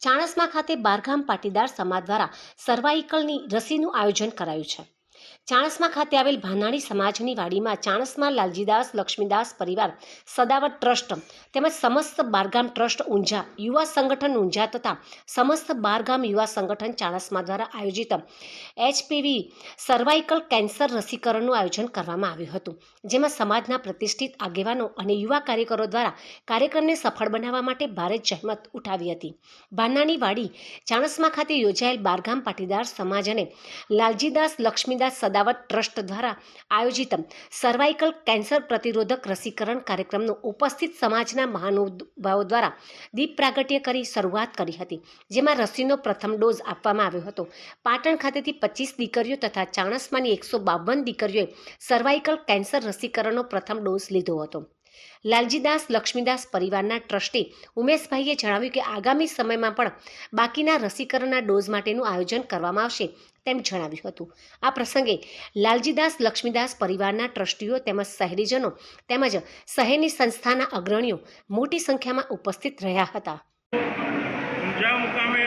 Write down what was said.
ચાણસ્મા ખાતે બારગામ પાટીદાર સમાજ દ્વારા સર્વાઇકલની રસીનું આયોજન કરાયું છે. ચાણસ્મા ખાતે આવેલ ભાનાણી સમાજની વાડીમાં ચાણસ્મા લાલજીદાસ લક્ષ્મીદાસ પરિવાર સદાવત ટ્રસ્ટ તેમજ સમસ્ત બારગામ ટ્રસ્ટ ઊંઝા યુવા સંગઠન ઊંઝા તથા સમસ્ત બારગામ યુવા સંગઠન ચાણસ્મા દ્વારા આયોજિત HPV સર્વાઇકલ કેન્સર રસીકરણનું આયોજન કરવામાં આવ્યું હતું, જેમાં સમાજના પ્રતિષ્ઠિત આગેવાનો અને યુવા કાર્યકરો દ્વારા કાર્યક્રમને સફળ બનાવવા માટે ભારે જહેમત ઉઠાવી હતી. ભાનાણી વાડી ચાણસ્મા ખાતે યોજાયેલ બારગામ પાટીદાર સમાજ અને લાલજીદાસ લક્ષ્મીદાસ સદાવત ટ્રસ્ટ દ્વારા આયોજિત સર્વાઇકલ કેન્સર પ્રતિરોધક રસીકરણ કાર્યક્રમનું ઉપસ્થિત સમાજના મહાનુભાવો દ્વારા દીપ પ્રાગટ્ય કરી શરૂઆત કરી હતી, જેમાં રસીનો પ્રથમ ડોઝ આપવામાં આવ્યો હતો. પાટણ ખાતેથી 25 દીકરીઓ તથા ચાણસ્માની 152 દીકરીઓએ સર્વાઇકલ કેન્સર રસીકરણનો પ્રથમ ડોઝ લીધો હતો. લાલજીદાસ લક્ષ્મીદાસ પરિવારના ટ્રસ્ટી ઉમેશભાઈએ જણાવ્યું કે આગામી સમયમાં પણ બાકીના રસીકરણના ડોઝ માટેનું આયોજન કરવામાં આવશે તેમ જણાવ્યું હતું. આ પ્રસંગે લાલજીદાસ લક્ષ્મીદાસ પરિવારના ટ્રસ્ટીઓ તેમજ શહેરીજનો તેમજ શહેરની સંસ્થાના અગ્રણીઓ મોટી સંખ્યામાં ઉપસ્થિત રહ્યા હતા. ઊંઝા મુકામે